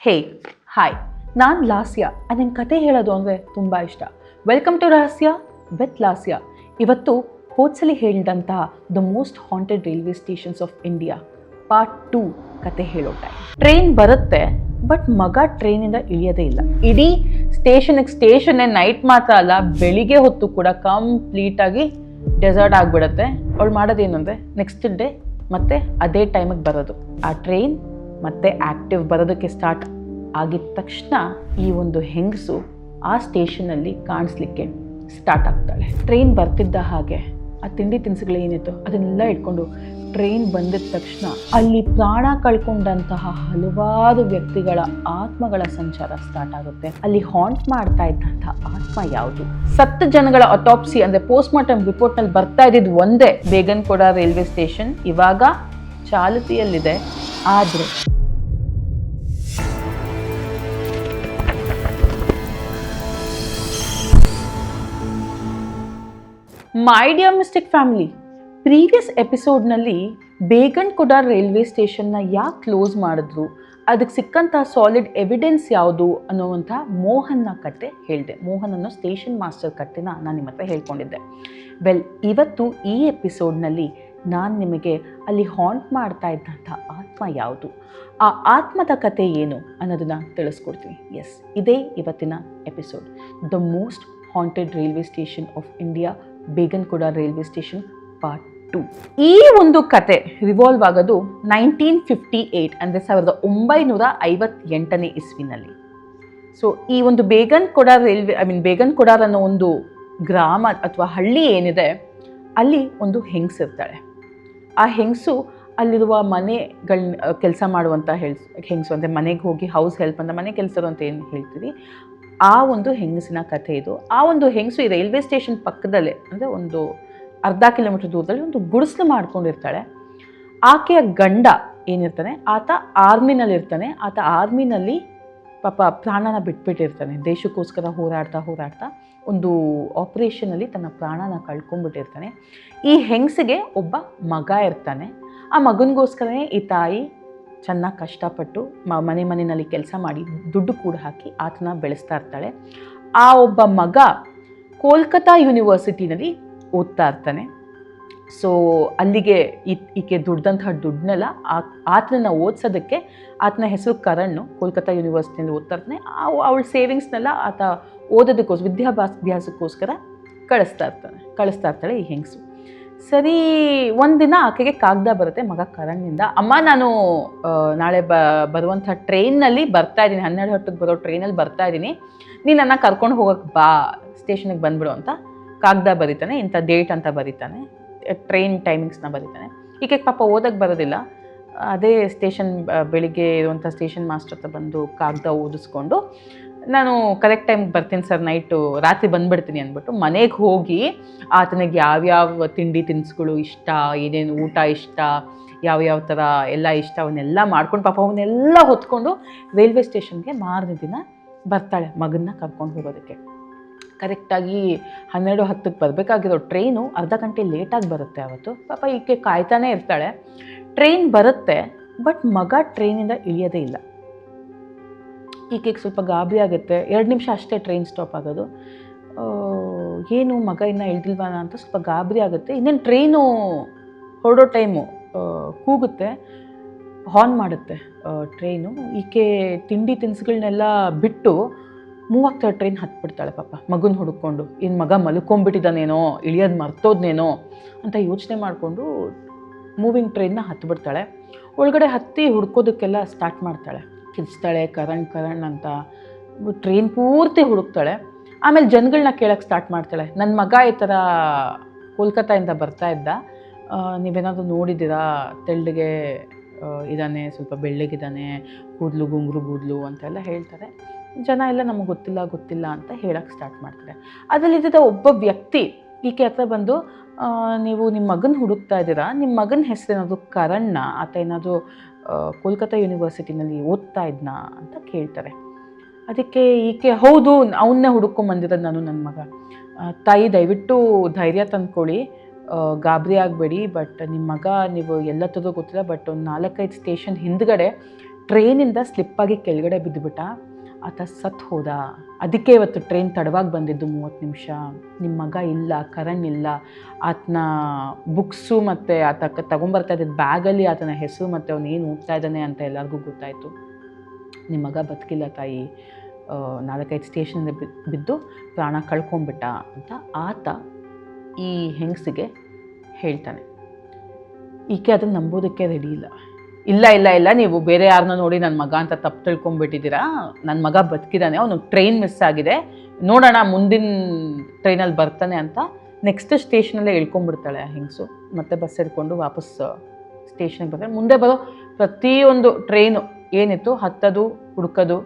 ಹೇ hi, ನಾನು ಲಾಸ್ಯ. ನನ್ನ ಕತೆ ಹೇಳೋದು ಅಂದರೆ ತುಂಬ ಇಷ್ಟ. ವೆಲ್ಕಮ್ ಟು ರಹಸ್ಯ ವಿತ್ ಲಾಸ್ಯ. ಇವತ್ತು ಹೋದ್ಸಲಿ ಹೇಳಿದಂತಹ the most haunted railway stations of India part 2 ಕತೆ ಹೇಳೋ ಟೈಮ್. ಟ್ರೈನ್ ಬರುತ್ತೆ, ಬಟ್ ಮಗ ಟ್ರೈನಿಂದ ಇಳಿಯೋದೇ ಇಲ್ಲ. ಇಡೀ ಸ್ಟೇಷನ್ನೇ ನೈಟ್ ಮಾತ್ರ ಅಲ್ಲ, ಬೆಳಿಗ್ಗೆ ಹೊತ್ತು ಕೂಡ ಕಂಪ್ಲೀಟಾಗಿ ಡೆಸರ್ಟ್ ಆಗಿಬಿಡುತ್ತೆ. ಅವಳು ಮಾಡೋದೇನು ಅಂದರೆ ನೆಕ್ಸ್ಟ್ ಡೇ ಮತ್ತೆ ಅದೇ ಟೈಮಿಗೆ ಬರೋದು. ಆ ಟ್ರೈನ್ ಮತ್ತೆ ಆ್ಯಕ್ಟಿವ್ ಬರೋದಕ್ಕೆ ಸ್ಟಾರ್ಟ್ ಆಗಿದ ತಕ್ಷಣ ಈ ಒಂದು ಹೆಂಗಸು ಆ ಸ್ಟೇಷನಲ್ಲಿ ಕಾಣಿಸ್ಲಿಕ್ಕೆ ಸ್ಟಾರ್ಟ್ ಆಗ್ತಾಳೆ. ಟ್ರೈನ್ ಬರ್ತಿದ್ದ ಹಾಗೆ ಆ ತಿಂಡಿ ತಿನಿಸುಗಳೇನಿತ್ತು ಅದನ್ನೆಲ್ಲ ಇಟ್ಕೊಂಡು ಟ್ರೈನ್ ಬಂದಿದ ತಕ್ಷಣ ಅಲ್ಲಿ ಪ್ರಾಣ ಕಳ್ಕೊಂಡಂತಹ ಹಲವಾರು ವ್ಯಕ್ತಿಗಳ ಆತ್ಮಗಳ ಸಂಚಾರ ಸ್ಟಾರ್ಟ್ ಆಗುತ್ತೆ. ಅಲ್ಲಿ ಹಾಂಟ್ ಮಾಡ್ತಾ ಇದ್ದಂತಹ ಆತ್ಮ ಯಾವುದು? 10 ಜನಗಳ ಅಟಾಪ್ಸಿ ಅಂದರೆ ಪೋಸ್ಟ್ ಮಾರ್ಟಮ್ ರಿಪೋರ್ಟ್ನಲ್ಲಿ ಬರ್ತಾ ಇದ್ದಿದ್ದು ಒಂದೇ, ಬೇಗನಕೋಡ ರೈಲ್ವೆ ಸ್ಟೇಷನ್ ಇವಾಗ ಚಾಲತಿಯಲ್ಲಿದೆ. ಆದರೆ my dear mistake family, previous ಎಪಿಸೋಡ್ನಲ್ಲಿ ಬೇಗನಕೋಡ ರೈಲ್ವೆ ಸ್ಟೇಷನ್ನ ಯಾಕೆ ಕ್ಲೋಸ್ ಮಾಡಿದ್ರು, ಅದಕ್ಕೆ ಸಿಕ್ಕಂಥ ಸಾಲಿಡ್ ಎವಿಡೆನ್ಸ್ ಯಾವುದು ಅನ್ನುವಂಥ ಮೋಹನ್ನ ಕತೆ ಹೇಳಿದೆ. ಮೋಹನ್ ಅನ್ನೋ ಸ್ಟೇಷನ್ ಮಾಸ್ಟರ್ ಕತೆನ ನಾನು ನಿಮ್ಮ ಹತ್ರ ಹೇಳ್ಕೊಂಡಿದ್ದೆ. ಇವತ್ತು ಈ ಎಪಿಸೋಡ್ನಲ್ಲಿ ನಾನು ನಿಮಗೆ ಅಲ್ಲಿ ಹಾಂಟ್ ಮಾಡ್ತಾ ಇದ್ದಂಥ ಆತ್ಮ ಯಾವುದು, ಆ ಆತ್ಮದ ಕತೆ ಏನು ಅನ್ನೋದನ್ನು ತಿಳಿಸ್ಕೊಡ್ತೀನಿ. ಎಸ್, ಇದೇ ಇವತ್ತಿನ episode, the most haunted railway station of India, Begunkodar railway station part 2. ಈ ಒಂದು ಕತೆ ರಿವಾಲ್ವ್ ಆಗೋದು 1958 ಅಂದರೆ 1958ನೇ ಇಸ್ವಿನಲ್ಲಿ. ಸೊ ಈ ಒಂದು ಬೇಗನಕೋಡ ಬೇಗನಕೋಡ ಅನ್ನೋ ಒಂದು ಗ್ರಾಮ ಅಥವಾ ಹಳ್ಳಿ ಏನಿದೆ, ಅಲ್ಲಿ ಒಂದು ಹೆಂಗಸಿರ್ತಾಳೆ. ಆ ಹೆಂಗಸು ಅಲ್ಲಿರುವ ಮನೆಗಳನ್ನ ಕೆಲಸ ಮಾಡುವಂಥ ಹೆಂಗಸು ಅಂದರೆ ಮನೆಗೆ ಹೋಗಿ ಹೌಸ್ ಹೆಲ್ಪ್ ಅಂತ ಮನೆ ಕೆಲಸರು ಅಂತ ಏನು ಹೇಳ್ತೀವಿ, ಆ ಒಂದು ಹೆಂಗಸಿನ ಕಥೆ ಇದು. ಆ ಒಂದು ಹೆಂಗಸು ಈ ರೈಲ್ವೆ ಸ್ಟೇಷನ್ ಪಕ್ಕದಲ್ಲೇ ಅಂದರೆ ಒಂದು ಅರ್ಧ ಕಿಲೋಮೀಟರ್ ದೂರದಲ್ಲಿ ಒಂದು ಗುಡಿಸಲು ಮಾಡ್ಕೊಂಡಿರ್ತಾಳೆ. ಆಕೆಯ ಗಂಡ ಏನಿರ್ತಾನೆ ಆತ ಆರ್ಮಿನಲ್ಲಿರ್ತಾನೆ. ಆತ ಆರ್ಮಿನಲ್ಲಿ ಪಾಪ ಪ್ರಾಣನ ಬಿಟ್ಬಿಟ್ಟಿರ್ತಾನೆ. ದೇಶಕ್ಕೋಸ್ಕರ ಹೋರಾಡ್ತಾ ಒಂದು ಆಪರೇಷನಲ್ಲಿ ತನ್ನ ಪ್ರಾಣನ ಕಳ್ಕೊಂಡ್ಬಿಟ್ಟಿರ್ತಾನೆ. ಈ ಹೆಂಗಸಿಗೆ ಒಬ್ಬ ಮಗ ಇರ್ತಾನೆ. ಆ ಮಗನಿಗೋಸ್ಕರನೇ ಈ ತಾಯಿ ಚೆನ್ನಾಗಿ ಕಷ್ಟಪಟ್ಟು ಮನೆಯಲ್ಲಿ ಕೆಲಸ ಮಾಡಿ ದುಡ್ಡು ಕೂಡ ಹಾಕಿ ಆತನ ಬೆಳೆಸ್ತಾ ಇರ್ತಾಳೆ. ಆ ಒಬ್ಬ ಮಗ ಕೋಲ್ಕತ್ತಾ ಯೂನಿವರ್ಸಿಟಿನಲ್ಲಿ ಓದ್ತಾ ಇರ್ತಾನೆ. ಸೊ ಅಲ್ಲಿಗೆ ಈಕೆ ದುಡ್ದಂತಹ ದುಡ್ಡನ್ನೆಲ್ಲ ಆತನನ್ನ ಓದಿಸೋದಕ್ಕೆ, ಆತನ ಹೆಸರು ಕರಣ್, ಕೋಲ್ಕತ್ತಾ ಯೂನಿವರ್ಸಿಟಿಯಲ್ಲಿ ಓದ್ತಾ ಇರ್ತಾನೆ. ಅವಳ ಸೇವಿಂಗ್ಸ್ನೆಲ್ಲ ಆತ ಓದೋದಕ್ಕೋಸ್ಕರ ವಿದ್ಯಾಭ್ಯಾಸಕ್ಕೋಸ್ಕರ ಕಳಿಸ್ತಾ ಇರ್ತಾಳೆ ಈ ಹೆಂಗಸು. ಸರಿ, ಒಂದಿನ ಆಕೆಗೆ ಕಾಗದ ಬರುತ್ತೆ ಮಗ ಕರಣ್ನಿಂದ. ಅಮ್ಮ, ನಾನು ನಾಳೆ ಬರುವಂಥ ಟ್ರೈನ್ನಲ್ಲಿ ಬರ್ತಾ ಇದ್ದೀನಿ, 12 ಬರೋ ಟ್ರೈನಲ್ಲಿ ಬರ್ತಾ ಇದ್ದೀನಿ, ನೀನು ನನ್ನ ಕರ್ಕೊಂಡು ಹೋಗೋಕ್ಕೆ ಬಾ, ಸ್ಟೇಷನಿಗೆ ಬಂದ್ಬಿಡು ಅಂತ ಕಾಗದ ಬರೀತಾನೆ. ಇಂಥ ಡೇಟ್ ಅಂತ ಬರೀತಾನೆ, ಟ್ರೈನ್ ಟೈಮಿಂಗ್ಸ್ನ ಬರೀತಾನೆ. ಈಕೆಗೆ ಪಾಪ ಓದಕ್ಕೆ ಬರೋದಿಲ್ಲ. ಅದೇ ಬೆಳಿಗ್ಗೆ ಇರುವಂಥ ಸ್ಟೇಷನ್ ಮಾಸ್ಟರ್ ಹತ್ರ ಬಂದು ಕಾಗದ ಓದಿಸ್ಕೊಂಡು, ನಾನು ಕರೆಕ್ಟ್ ಟೈಮ್ಗೆ ಬರ್ತೀನಿ ಸರ್, ರಾತ್ರಿ ಬಂದುಬಿಡ್ತೀನಿ ಅಂದ್ಬಿಟ್ಟು ಮನೆಗೆ ಹೋಗಿ ಆತನಿಗೆ ಯಾವ್ಯಾವ ತಿಂಡಿ ತಿನಿಸುಗಳು ಇಷ್ಟ, ಏನೇನು ಊಟ ಇಷ್ಟ, ಯಾವ್ಯಾವ ಥರ ಎಲ್ಲ ಇಷ್ಟ, ಅವನ್ನೆಲ್ಲ ಮಾಡ್ಕೊಂಡು ಪಾಪ ಅವನ್ನೆಲ್ಲ ಹೊತ್ಕೊಂಡು ರೈಲ್ವೆ ಸ್ಟೇಷನ್ಗೆ ಮಾರನೇ ದಿನ ಬರ್ತಾಳೆ ಮಗನ್ನ ಕರ್ಕೊಂಡು ಹೋಗೋದಕ್ಕೆ. ಕರೆಕ್ಟಾಗಿ 12:10ಕ್ಕೆ ಬರಬೇಕಾಗಿರೋ ಟ್ರೈನು ಅರ್ಧ ಗಂಟೆ ಲೇಟಾಗಿ ಬರುತ್ತೆ ಅವತ್ತು. ಪಾಪ ಈಕೆ ಕಾಯ್ತಾನೆ ಇರ್ತಾಳೆ. ಟ್ರೈನ್ ಬರುತ್ತೆ, ಬಟ್ ಮಗ ಟ್ರೈನಿಂದ ಇಳಿಯೋದೇ ಇಲ್ಲ. ಈಕೆಗೆ ಸ್ವಲ್ಪ ಗಾಬರಿ ಆಗುತ್ತೆ. 2 ನಿಮಿಷ ಅಷ್ಟೇ ಟ್ರೈನ್ ಸ್ಟಾಪ್ ಆಗೋದು. ಏನು ಮಗ ಇನ್ನೂ ಇಳ್ದಿಲ್ವಾನ ಅಂತ ಸ್ವಲ್ಪ ಗಾಬರಿ ಆಗುತ್ತೆ. ಇನ್ನೇನು ಟ್ರೈನು ಹೊರಡೋ ಟೈಮು ಕೂಗುತ್ತೆ, ಹಾರ್ನ್ ಮಾಡುತ್ತೆ ಟ್ರೈನು. ಈಕೆ ತಿಂಡಿ ತಿನಿಸುಗಳನ್ನೆಲ್ಲ ಬಿಟ್ಟು ಮೂವ್ ಆಗ್ತಾಳೆ, ಟ್ರೈನ್ ಹತ್ಬಿಡ್ತಾಳೆ ಪಾಪ ಮಗನ ಹುಡುಕೊಂಡು. ಏನು ಮಗ ಮಲ್ಕೊಂಡ್ಬಿಟ್ಟಿದ್ದಾನೇನೋ, ಇಳಿಯೋದು ಮರ್ತೋದ್ನೇನೋ ಅಂತ ಯೋಚನೆ ಮಾಡಿಕೊಂಡು ಮೂವಿಂಗ್ ಟ್ರೈನ್ನ ಹತ್ಬಿಡ್ತಾಳೆ. ಒಳಗಡೆ ಹತ್ತಿ ಹುಡ್ಕೋದಕ್ಕೆಲ್ಲ ಸ್ಟಾರ್ಟ್ ಮಾಡ್ತಾಳೆ. ಕಿರ್ಚ್ತಾಳೆ, ಕರಣ್ ಅಂತ ಟ್ರೈನ್ ಪೂರ್ತಿ ಹುಡುಕ್ತಾಳೆ. ಆಮೇಲೆ ಜನಗಳನ್ನ ಕೇಳೋಕ್ಕೆ ಸ್ಟಾರ್ಟ್ ಮಾಡ್ತಾಳೆ. ನನ್ನ ಮಗ ಈ ಥರ ಕೋಲ್ಕತ್ತಾಯಿಂದ ಬರ್ತಾ ಇದ್ದ, ನೀವೇನಾದರೂ ನೋಡಿದ್ದೀರಾ, ತೆಳ್ಳಗೆ ಇದ್ದಾನೆ, ಸ್ವಲ್ಪ ಬೆಳ್ಳಗಿದ್ದಾನೆ, ಕೂದಲು ಗುಂಗುರು ಕೂದಲು ಅಂತೆಲ್ಲ ಹೇಳ್ತಾರೆ. ಜನ ಎಲ್ಲ ನಮಗೆ ಗೊತ್ತಿಲ್ಲ ಅಂತ ಹೇಳೋಕ್ಕೆ ಸ್ಟಾರ್ಟ್ ಮಾಡ್ತಾರೆ. ಅದರಲ್ಲಿದ್ದ ಒಬ್ಬ ವ್ಯಕ್ತಿ ಈಕೆ ಹತ್ರ ಬಂದು, ನೀವು ನಿಮ್ಮ ಮಗನ ಹುಡುಕ್ತಾ ಇದ್ದೀರಾ, ನಿಮ್ಮ ಮಗನ ಹೆಸರೇನಾದರೂ ಕರಣ್ಣ, ಆತ ಏನಾದರೂ ಕೋಲ್ಕತ್ತಾ ಯೂನಿವರ್ಸಿಟಿನಲ್ಲಿ ಓದ್ತಾ ಇದ್ನಾ ಅಂತ ಕೇಳ್ತಾರೆ. ಅದಕ್ಕೆ ಈಕೆ, ಹೌದು, ಅವನ್ನೇ ಹುಡುಕೊಂಬಂದಿರೋದು ನಾನು, ನನ್ನ ಮಗ. ತಾಯಿ ದಯವಿಟ್ಟು ಧೈರ್ಯ ತಂದ್ಕೊಳ್ಳಿ, ಗಾಬರಿ ಆಗಬೇಡಿ, ಬಟ್ ನಿಮ್ಮ ಮಗ ನೀವು ಎಲ್ಲ ಗೊತ್ತಿಲ್ಲ, ಬಟ್ ಒಂದು 4-5 ಸ್ಟೇಷನ್ ಹಿಂದ್ಗಡೆ ಟ್ರೈನಿಂದ ಸ್ಲಿಪ್ಪಾಗಿ ಕೆಳಗಡೆ ಬಿದ್ದುಬಿಟ್ಟ. ಆತ ಸತ್ತು ಹೋದ. ಅದಕ್ಕೆ ಇವತ್ತು ಟ್ರೈನ್ ತಡವಾಗಿ ಬಂದಿದ್ದು 30 ನಿಮಿಷ. ನಿಮ್ಮ ಮಗ ಇಲ್ಲ, ಕರಣ್ ಇಲ್ಲ. ಆತನ ಬುಕ್ಸು ಮತ್ತು ಆತ ತಗೊಂಬರ್ತಾ ಇದ್ದಿದ್ದು ಬ್ಯಾಗಲ್ಲಿ ಆತನ ಹೆಸರು ಮತ್ತು ಅವನು ಏನು ಓದ್ತಾ ಇದ್ದಾನೆ ಅಂತ ಎಲ್ಲರಿಗೂ ಗೊತ್ತಾಯಿತು. ನಿಮ್ಮ ಮಗ ಬದುಕಿಲ್ಲ ತಾಯಿ, 4-5 ಸ್ಟೇಷನ್ಗೆ ಬಿದ್ದು ಪ್ರಾಣ ಕಳ್ಕೊಂಬಿಟ್ಟ ಅಂತ ಆತ ಈ ಹೆಂಗಸಿಗೆ ಹೇಳ್ತಾನೆ. ಈಕೆ ಅದನ್ನು ನಂಬೋದಕ್ಕೆ ರೆಡಿ ಇಲ್ಲ. ಇಲ್ಲ ಇಲ್ಲ ಇಲ್ಲ, ನೀವು ಬೇರೆ ಯಾರನ್ನ ನೋಡಿ ನನ್ನ ಮಗ ಅಂತ ತಪ್ಪು ತಿಳ್ಕೊಂಬಿಟ್ಟಿದ್ದೀರಾ. ನನ್ನ ಮಗ ಬದುಕಿದ್ದಾನೆ, ಅವನು ಟ್ರೈನ್ ಮಿಸ್ ಆಗಿದೆ, ನೋಡೋಣ ಮುಂದಿನ ಟ್ರೈನಲ್ಲಿ ಬರ್ತಾನೆ ಅಂತ ನೆಕ್ಸ್ಟ್ ಸ್ಟೇಷನಲ್ಲೇ ಇಳ್ಕೊಂಡ್ಬಿಡ್ತಾಳೆ ಆ ಹೆಂಗಸು. ಮತ್ತೆ ಬಸ್ ಹಿಡ್ಕೊಂಡು ವಾಪಸ್ ಸ್ಟೇಷನ್ಗೆ ಬರ್ತಾಳೆ. ಮುಂದೆ ಬರೋ ಪ್ರತಿಯೊಂದು ಟ್ರೈನು ಏನಿತ್ತು ಹತ್ತೋದು, ಹುಡುಕೋದು,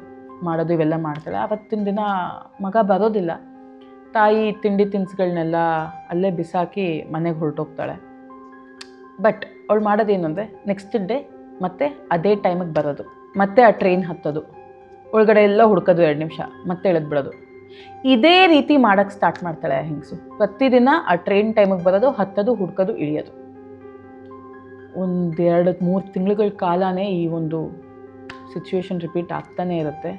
ಮಾಡೋದು ಇವೆಲ್ಲ ಮಾಡ್ತಾಳೆ. ಆವತ್ತಿನ ದಿನ ಮಗ ಬರೋದಿಲ್ಲ. ತಾಯಿ ತಿಂಡಿ ತಿನಿಸುಗಳನ್ನೆಲ್ಲ ಅಲ್ಲೇ ಬಿಸಾಕಿ ಮನೆಗೆ ಹೊರಟೋಗ್ತಾಳೆ. ಬಟ್ ಅವಳು ಮಾಡೋದೇನು ಅಂದರೆ ನೆಕ್ಸ್ಟ್ ಡೇ ಮತ್ತೆ ಅದೇ ಟೈಮಿಗೆ ಬರೋದು, ಮತ್ತೆ ಆ ಟ್ರೈನ್ ಹತ್ತೋದು, ಒಳಗಡೆ ಎಲ್ಲ ಹುಡ್ಕೋದು 2 ನಿಮಿಷ, ಮತ್ತೆ ಇಳಿದ್ಬಿಡೋದು. ಇದೇ ರೀತಿ ಮಾಡೋಕ್ಕೆ ಸ್ಟಾರ್ಟ್ ಮಾಡ್ತಾಳೆ ಆ ಹೆಂಗಸು. ಪ್ರತಿದಿನ ಆ ಟ್ರೈನ್ ಟೈಮಿಗೆ ಬರೋದು, ಹತ್ತೋದು, ಹುಡ್ಕೋದು, ಇಳಿಯೋದು. 1-2-3 ತಿಂಗಳುಗಳ ಕಾಲನೇ ಈ ಒಂದು ಸಿಚುವೇಶನ್ ರಿಪೀಟ್ ಆಗ್ತಾನೇ ಇರುತ್ತೆ.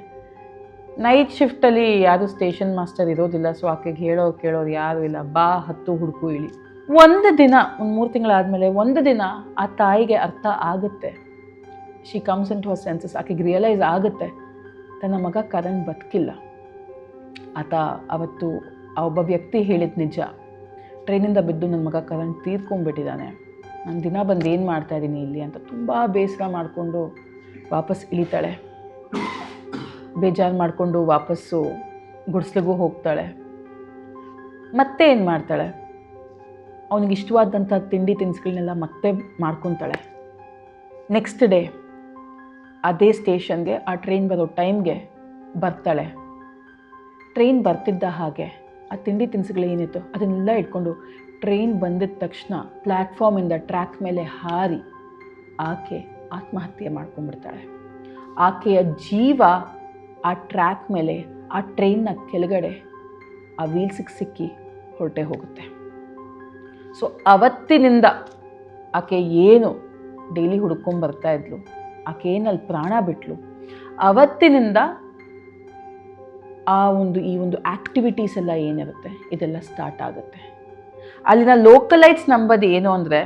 ನೈಟ್ ಶಿಫ್ಟಲ್ಲಿ ಯಾರು ಸ್ಟೇಷನ್ ಮಾಸ್ಟರ್ ಇರೋದಿಲ್ಲ. ಸೊ ಆಕೆಗೆ ಕೇಳೋರು ಯಾರೂ ಇಲ್ಲ. ಬಾ, ಹತ್ತು, ಹುಡುಕು, ಇಳಿ. ಒಂದು ದಿನ, 3 ತಿಂಗಳಾದಮೇಲೆ ಒಂದು ದಿನ ಆ ತಾಯಿಗೆ ಅರ್ಥ ಆಗುತ್ತೆ. She comes into her senses. ಆಕೆಗೆ ರಿಯಲೈಸ್ ಆಗುತ್ತೆ ತನ್ನ ಮಗ ಕರಣ್ ಬದುಕಿಲ್ಲ. ಆತ ಅವತ್ತು ಆ ಒಬ್ಬ ವ್ಯಕ್ತಿ ಹೇಳಿದ ನಿಜ. ಟ್ರೈನಿಂದ ಬಿದ್ದು ನನ್ನ ಮಗ ಕರಣ್ ತೀರ್ಕೊಂಡ್ಬಿಟ್ಟಿದ್ದಾನೆ. ನಾನು ದಿನ ಬಂದು ಏನು ಮಾಡ್ತಾಯಿದ್ದೀನಿ ಇಲ್ಲಿ ಅಂತ ತುಂಬ ಬೇಸರ ಮಾಡಿಕೊಂಡು ವಾಪಸ್ ಇಳಿತಾಳೆ. ಬೇಜಾರು ಮಾಡಿಕೊಂಡು ವಾಪಸ್ಸು ಗುಡಿಸ್ಲಿಗೂ ಹೋಗ್ತಾಳೆ. ಮತ್ತೆ ಏನು ಮಾಡ್ತಾಳೆ, ಅವನಿಗೆ ಇಷ್ಟವಾದಂಥ ತಿಂಡಿ ತಿನಿಸುಗಳನ್ನೆಲ್ಲ ಮತ್ತೆ ಮಾಡ್ಕೊತಾಳೆ. ನೆಕ್ಸ್ಟ್ ಡೇ ಅದೇ ಸ್ಟೇಷನ್ಗೆ ಆ ಟ್ರೈನ್ ಬರೋ ಟೈಮ್ಗೆ ಬರ್ತಾಳೆ. ಟ್ರೈನ್ ಬರ್ತಿದ್ದ ಹಾಗೆ ಆ ತಿಂಡಿ ತಿನಿಸುಗಳು ಏನಿತ್ತು ಅದನ್ನೆಲ್ಲ ಇಟ್ಕೊಂಡು ಟ್ರೈನ್ ಬಂದಿದ್ದ ತಕ್ಷಣ ಪ್ಲ್ಯಾಟ್ಫಾರ್ಮಿಂದ ಟ್ರ್ಯಾಕ್ ಮೇಲೆ ಹಾರಿ ಆಕೆ ಆತ್ಮಹತ್ಯೆ ಮಾಡ್ಕೊಂಡ್ಬಿಡ್ತಾಳೆ. ಆಕೆಯ ಜೀವ ಆ ಟ್ರ್ಯಾಕ್ ಮೇಲೆ, ಆ ಟ್ರೈನ್ನ ಕೆಳಗಡೆ ಆ ವೀಲ್ಸಿಗೆ ಸಿಕ್ಕಿ ಹೊರಟೆ ಹೋಗುತ್ತೆ. ಸೊ ಅವತ್ತಿನಿಂದ ಆಕೆ ಏನು ಡೈಲಿ ಹುಡ್ಕೊಂಡ್ಬರ್ತಾ ಇದ್ಲು, ಆಕೆ ಏನಲ್ಲಿ ಪ್ರಾಣ ಬಿಟ್ಲು, ಅವತ್ತಿನಿಂದ ಈ ಒಂದು ಆ್ಯಕ್ಟಿವಿಟೀಸ್ ಎಲ್ಲ ಏನಿರುತ್ತೆ ಇದೆಲ್ಲ ಸ್ಟಾರ್ಟ್ ಆಗುತ್ತೆ. ಅಲ್ಲಿನ ಲೋಕಲೈಟ್ಸ್ ನಂಬೋದು ಏನು ಅಂದರೆ,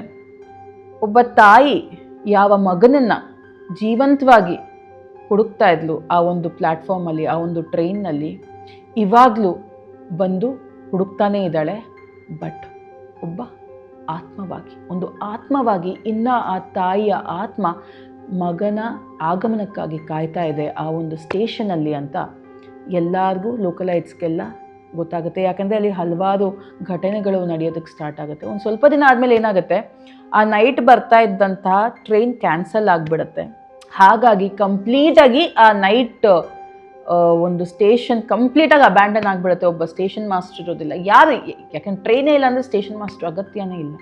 ಒಬ್ಬ ತಾಯಿ ಯಾವ ಮಗನನ್ನು ಜೀವಂತವಾಗಿ ಹುಡುಕ್ತಾ ಇದ್ಲು ಆ ಒಂದು ಪ್ಲ್ಯಾಟ್ಫಾರ್ಮಲ್ಲಿ, ಆ ಒಂದು ಟ್ರೈನ್ನಲ್ಲಿ, ಇವಾಗಲೂ ಬಂದು ಹುಡುಕ್ತಾನೇ ಇದ್ದಾಳೆ. ಬಟ್ ಒಬ್ಬ ಆತ್ಮವಾಗಿ ಇನ್ನು ಆ ತಾಯಿಯ ಆತ್ಮ ಮಗನ ಆಗಮನಕ್ಕಾಗಿ ಕಾಯ್ತಾ ಇದೆ ಆ ಒಂದು ಸ್ಟೇಷನಲ್ಲಿ ಅಂತ ಎಲ್ಲರಿಗೂ, ಲೋಕಲೈಟ್ಸ್ಗೆಲ್ಲ ಗೊತ್ತಾಗುತ್ತೆ. ಯಾಕಂದರೆ ಅಲ್ಲಿ ಹಲವಾರು ಘಟನೆಗಳು ನಡೆಯೋದಕ್ಕೆ ಸ್ಟಾರ್ಟ್ ಆಗುತ್ತೆ. ಒಂದು ಸ್ವಲ್ಪ ದಿನ ಆದಮೇಲೆ ಏನಾಗುತ್ತೆ, ಆ ನೈಟ್ ಬರ್ತಾ ಇದ್ದಂತಹ ಟ್ರೈನ್ ಕ್ಯಾನ್ಸಲ್ ಆಗಿಬಿಡುತ್ತೆ. ಹಾಗಾಗಿ ಕಂಪ್ಲೀಟಾಗಿ ಆ ನೈಟ್ ಒಂದು ಸ್ಟೇಷನ್ ಕಂಪ್ಲೀಟಾಗಿ ಅಬ್ಯಾಂಡನ್ ಆಗಿಬಿಡುತ್ತೆ. ಒಬ್ಬ ಸ್ಟೇಷನ್ ಮಾಸ್ಟರ್ ಇರೋದಿಲ್ಲ, ಯಾರು, ಯಾಕಂದ್ರೆ ಟ್ರೈನೇ ಇಲ್ಲ ಅಂದರೆ ಸ್ಟೇಷನ್ ಮಾಸ್ಟರ್ ಅಗತ್ಯನೇ ಇಲ್ಲ.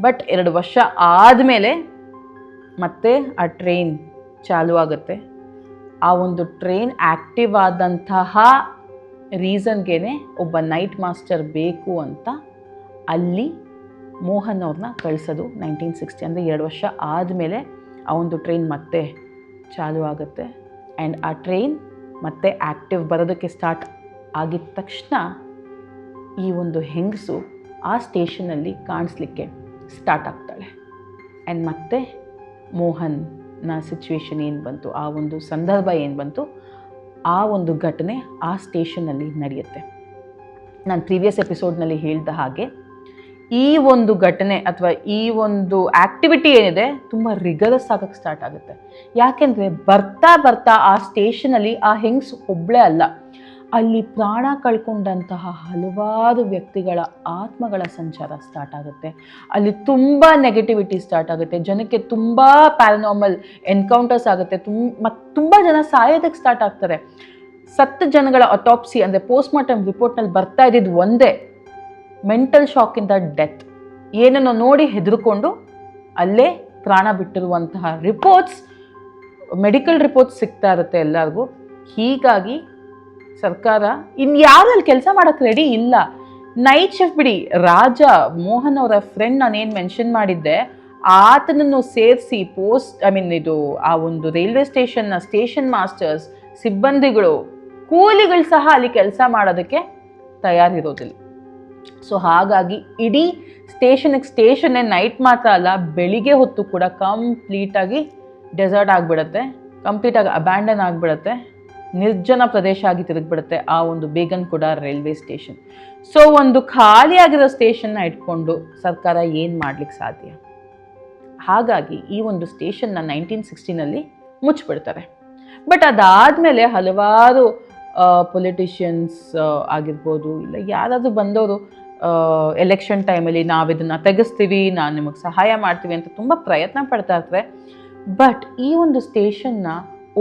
ಬಟ್ 2 ವರ್ಷ ಆದಮೇಲೆ ಮತ್ತೆ ಆ ಟ್ರೈನ್ ಚಾಲೂ ಆಗುತ್ತೆ. ಆ ಒಂದು ಟ್ರೈನ್ ಆ್ಯಕ್ಟಿವ್ ಆದಂತಹ ರೀಸನ್ಗೇ ಒಬ್ಬ ನೈಟ್ ಮಾಸ್ಟರ್ ಬೇಕು ಅಂತ ಅಲ್ಲಿ ಮೋಹನ್ ಅವ್ರನ್ನ ಕಳಿಸೋದು 1960. ಅಂದರೆ 2 ವರ್ಷ ಆದಮೇಲೆ ಆ ಒಂದು ಟ್ರೈನ್ ಮತ್ತೆ ಚಾಲೂ ಆಗುತ್ತೆ. ಆ್ಯಂಡ್ ಆ ಟ್ರೈನ್ ಮತ್ತೆ ಆ್ಯಕ್ಟಿವ್ ಬರೋದಕ್ಕೆ ಸ್ಟಾರ್ಟ್ ಆಗಿದ ತಕ್ಷಣ ಈ ಒಂದು ಹೆಂಗಸು ಆ ಸ್ಟೇಷನಲ್ಲಿ ಕಾಣಿಸ್ಲಿಕ್ಕೆ ಸ್ಟಾರ್ಟ್ ಆಗ್ತಾಳೆ. ಆ್ಯಂಡ್ ಮತ್ತೆ ಮೋಹನ್ನ ಸಿಚುವೇಶನ್ ಏನು ಬಂತು, ಆ ಒಂದು ಸಂದರ್ಭ ಏನು ಬಂತು, ಆ ಒಂದು ಘಟನೆ ಆ ಸ್ಟೇಷನಲ್ಲಿ ನಡೆಯುತ್ತೆ. ನಾನು ಪ್ರೀವಿಯಸ್ ಎಪಿಸೋಡ್ನಲ್ಲಿ ಹೇಳಿದ ಹಾಗೆ ಈ ಒಂದು ಘಟನೆ ಅಥವಾ ಈ ಒಂದು ಆ್ಯಕ್ಟಿವಿಟಿ ಏನಿದೆ ತುಂಬ ರಿಗರಸ್ ಆಗಕ್ಕೆ ಸ್ಟಾರ್ಟ್ ಆಗುತ್ತೆ. ಯಾಕೆಂದರೆ ಬರ್ತಾ ಆ ಸ್ಟೇಷನಲ್ಲಿ ಆ ಹೆಂಗಸು ಒಬ್ಬಳೇ ಅಲ್ಲ, ಅಲ್ಲಿ ಪ್ರಾಣ ಕಳ್ಕೊಂಡಂತಹ ಹಲವಾರು ವ್ಯಕ್ತಿಗಳ ಆತ್ಮಗಳ ಸಂಚಾರ ಸ್ಟಾರ್ಟ್ ಆಗುತ್ತೆ. ಅಲ್ಲಿ ತುಂಬ ನೆಗೆಟಿವಿಟಿ ಸ್ಟಾರ್ಟ್ ಆಗುತ್ತೆ. ಜನಕ್ಕೆ ತುಂಬ ಪ್ಯಾರನಾರ್ಮಲ್ ಎನ್ಕೌಂಟರ್ಸ್ ಆಗುತ್ತೆ. ತುಂಬ ಜನ ಸಾಯೋದಕ್ಕೆ ಸ್ಟಾರ್ಟ್ ಆಗ್ತಾರೆ. 10 ಜನಗಳ ಅಟಾಪ್ಸಿ ಅಂದರೆ ಪೋಸ್ಟ್ಮಾರ್ಟಮ್ ರಿಪೋರ್ಟ್ನಲ್ಲಿ ಬರ್ತಾ ಇದ್ದಿದ್ದು ಒಂದೇ, ಮೆಂಟಲ್ ಶಾಕಿಂದ ಡೆತ್. ಏನನ್ನು ನೋಡಿ ಹೆದರ್ಕೊಂಡು ಅಲ್ಲೇ ಪ್ರಾಣ ಬಿಟ್ಟಿರುವಂತಹ ಮೆಡಿಕಲ್ ರಿಪೋರ್ಟ್ಸ್ ಸಿಗ್ತಾ ಇರುತ್ತೆ ಎಲ್ಲರಿಗೂ. ಹೀಗಾಗಿ ಸರ್ಕಾರ ಇನ್ಯಾರು ಅಲ್ಲಿ ಕೆಲಸ ಮಾಡೋಕ್ಕೆ ರೆಡಿ ಇಲ್ಲ. ನೈಟ್ ಶಿಫ್ಟ್ ಬಿಡಿ, ರಾಜ ಮೋಹನ್ ಅವರ ಫ್ರೆಂಡ್ ನಾನೇನು ಮೆನ್ಷನ್ ಮಾಡಿದ್ದೆ ಆತನನ್ನು ಸೇರಿಸಿ ಇದು ಆ ಒಂದು ರೈಲ್ವೆ ಸ್ಟೇಷನ್ನ ಸ್ಟೇಷನ್ ಮಾಸ್ಟರ್ಸ್, ಸಿಬ್ಬಂದಿಗಳು, ಕೂಲಿಗಳು ಸಹ ಅಲ್ಲಿ ಕೆಲಸ ಮಾಡೋದಕ್ಕೆ ತಯಾರಿರೋದಿಲ್ಲ. ಸೊ ಹಾಗಾಗಿ ಇಡೀ ಸ್ಟೇಷನ್ನೇ ನೈಟ್ ಮಾತ್ರ ಅಲ್ಲ, ಬೆಳಿಗ್ಗೆ ಹೊತ್ತು ಕೂಡ ಕಂಪ್ಲೀಟಾಗಿ ಡೆಸರ್ಟ್ ಆಗಿಬಿಡುತ್ತೆ, ಕಂಪ್ಲೀಟಾಗಿ ಅಬ್ಯಾಂಡನ್ ಆಗಿಬಿಡುತ್ತೆ, ನಿರ್ಜನ ಪ್ರದೇಶ ಆಗಿ ತಿರುಗಿಬಿಡುತ್ತೆ ಆ ಒಂದು ಬೇಗನ್ಕುಡ ರೈಲ್ವೆ ಸ್ಟೇಷನ್. ಸೊ ಒಂದು ಖಾಲಿಯಾಗಿರೋ ಸ್ಟೇಷನ್ನ ಇಟ್ಕೊಂಡು ಸರ್ಕಾರ ಏನು ಮಾಡ್ಲಿಕ್ಕೆ ಸಾಧ್ಯ? ಹಾಗಾಗಿ ಈ ಒಂದು ಸ್ಟೇಷನ್ನ 1960ನಲ್ಲಿ ಮುಚ್ಚಿಬಿಡ್ತಾರೆ. ಬಟ್ ಅದಾದಮೇಲೆ ಹಲವಾರು ಪೊಲಿಟಿಷಿಯನ್ಸ್ ಆಗಿರ್ಬೋದು, ಇಲ್ಲ ಯಾರಾದರೂ ಬಂದವರು ಎಲೆಕ್ಷನ್ ಟೈಮಲ್ಲಿ ನಾವಿದನ್ನು ತೆಗೆಸ್ತೀವಿ, ನಾನು ನಿಮಗೆ ಸಹಾಯ ಮಾಡ್ತೀವಿ ಅಂತ ತುಂಬ ಪ್ರಯತ್ನ ಪಡ್ತಾ ಇರ್ತಾರೆ. ಬಟ್ ಈ ಒಂದು ಸ್ಟೇಷನ್ನ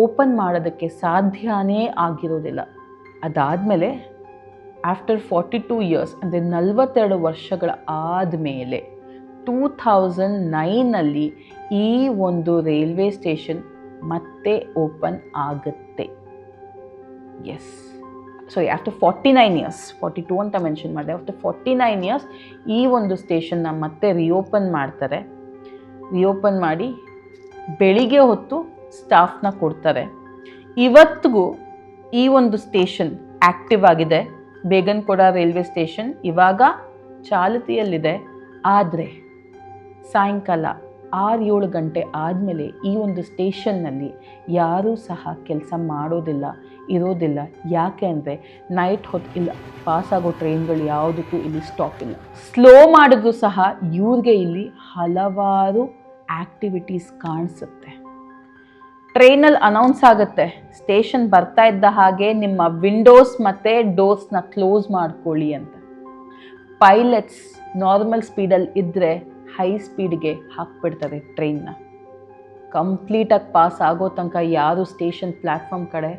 ಓಪನ್ ಮಾಡೋದಕ್ಕೆ ಸಾಧ್ಯನೇ ಆಗಿರೋದಿಲ್ಲ. ಅದಾದಮೇಲೆ ಆಫ್ಟರ್ 42 ಇಯರ್ಸ್, ಅಂದರೆ 42 ವರ್ಷಗಳ ಆದಮೇಲೆ 2009ನಲ್ಲಿ ಈ ಒಂದು ರೈಲ್ವೆ ಸ್ಟೇಷನ್ ಮತ್ತೆ ಓಪನ್ ಆಗುತ್ತೆ. ಎಸ್, ಸಾರಿ, ಆಫ್ಟರ್ 49 ಇಯರ್ಸ್, 42 ಅಂತ ಮೆನ್ಷನ್ ಮಾಡಿದೆ. ಆಫ್ಟರ್ 49 ಇಯರ್ಸ್ ಈ ಒಂದು ಸ್ಟೇಷನ್ನ ಮತ್ತೆ ರಿಓಪನ್ ಮಾಡ್ತಾರೆ. ರಿಓಪನ್ ಮಾಡಿ ಬೆಳಿಗ್ಗೆ ಹೊತ್ತು ಸ್ಟಾಫ್ನ ಕೊಡ್ತಾರೆ. ಇವತ್ತಿಗೂ ಈ ಒಂದು ಸ್ಟೇಷನ್ ಆ್ಯಕ್ಟಿವ್ ಆಗಿದೆ. ಬೇಗನ್ಕುಡ ರೈಲ್ವೆ ಸ್ಟೇಷನ್ ಇವಾಗ ಚಾಲತಿಯಲ್ಲಿದೆ. ಆದರೆ ಸಾಯಂಕಾಲ 6-7 ಗಂಟೆ ಆದಮೇಲೆ ಈ ಒಂದು ಸ್ಟೇಷನ್ನಲ್ಲಿ ಯಾರೂ ಸಹ ಕೆಲಸ ಇರೋದಿಲ್ಲ. ಯಾಕೆ ಅಂದರೆ ನೈಟ್ ಹೊತ್ತು ಇಲ್ಲ, ಪಾಸಾಗೋ ಟ್ರೈನ್ಗಳು ಯಾವುದಕ್ಕೂ ಇಲ್ಲಿ ಸ್ಟಾಪ್ ಇಲ್ಲ. ಸ್ಲೋ ಮಾಡಿದ್ರು ಸಹ ಇವ್ರಿಗೆ ಇಲ್ಲಿ ಹಲವಾರು ಆ್ಯಕ್ಟಿವಿಟೀಸ್ ಕಾಣಿಸುತ್ತೆ. ಟ್ರೈನಲ್ಲಿ ಅನೌನ್ಸ್ ಆಗುತ್ತೆ, ಸ್ಟೇಷನ್ ಬರ್ತಾ ಇದ್ದ ಹಾಗೆ ನಿಮ್ಮ ವಿಂಡೋಸ್ ಮತ್ತು ಡೋರ್ಸ್ನ ಕ್ಲೋಸ್ ಮಾಡ್ಕೊಳ್ಳಿ ಅಂತ. ಪೈಲಟ್ಸ್ ನಾರ್ಮಲ್ ಸ್ಪೀಡಲ್ಲಿ ಇದ್ದರೆ ಹೈ ಸ್ಪೀಡ್ಗೆ ಹಾಕ್ಬಿಡ್ತಾರೆ ಟ್ರೈನ್ನ. ಕಂಪ್ಲೀಟಾಗಿ ಪಾಸ್ ಆಗೋ ತನಕ ಯಾರು ಸ್ಟೇಷನ್ ಪ್ಲ್ಯಾಟ್ಫಾರ್ಮ್ ಕಡೆ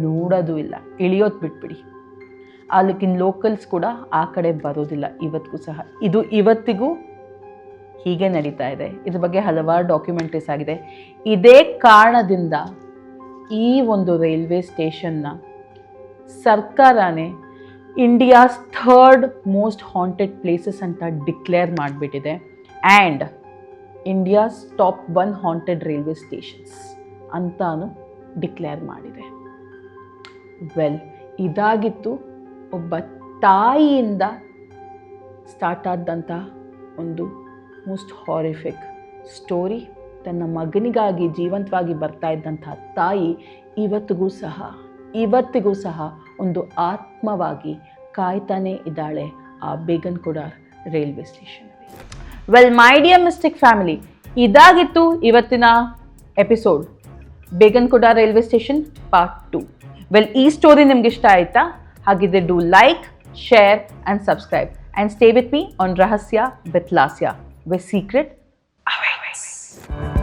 ನೋಡೋದು ಇಲ್ಲ, ಇಳಿಯೋದು ಬಿಟ್ಬಿಡಿ. ಅಲ್ಲಿಗಿನ ಲೋಕಲ್ಸ್ ಕೂಡ ಆ ಕಡೆ ಬರೋದಿಲ್ಲ ಇವತ್ತಿಗೂ ಸಹ. ಇದು ಇವತ್ತಿಗೂ ಹೀಗೆ ನಡೀತಾ ಇದೆ. ಇದ್ರ ಬಗ್ಗೆ ಹಲವಾರು ಡಾಕ್ಯುಮೆಂಟ್ರೀಸ್ ಆಗಿದೆ. ಇದೇ ಕಾರಣದಿಂದ ಈ ಒಂದು ರೈಲ್ವೆ ಸ್ಟೇಷನ್ನ ಸರ್ಕಾರನೇ India's 3rd most haunted places ಅಂತ ಡಿಕ್ಲೇರ್ ಮಾಡಿಬಿಟ್ಟಿದೆ. And India's top 1 haunted railway stations ಅಂತಾನು ಡಿಕ್ಲೇರ್ ಮಾಡಿದೆ. ವೆಲ್, ಇದಾಗಿತ್ತು ಒಬ್ಬ ತಾಯಿಯಿಂದ ಸ್ಟಾರ್ಟ್ ಆದಂಥ ಒಂದು ಮೋಸ್ಟ್ ಹಾರಿಫಿಕ್ ಸ್ಟೋರಿ. ತನ್ನ ಮಗನಿಗಾಗಿ ಜೀವಂತವಾಗಿ ಬರ್ತಾ ಇದ್ದಂಥ ತಾಯಿ ಇವತ್ತಿಗೂ ಸಹ ಒಂದು ಆತ್ಮವಾಗಿ ಕಾಯ್ತಾನೆ ಇದ್ದಾಳೆ ಆ ಬೇಗನ್ಕುಡ ರೈಲ್ವೆ ಸ್ಟೇಷನಲ್ಲಿ. Well, my dear mystic family, ಇದಾಗಿತ್ತು ಇವತ್ತಿನ episode, Begunkodar railway station part 2. Well, ಈ ಸ್ಟೋರಿ ನಿಮ್ಗೆ ಇಷ್ಟ ಆಯ್ತಾ? ಹಾಗಿದ್ರೆ do like, share and subscribe and stay with me on Rahasya with Lasya, where secret awaits.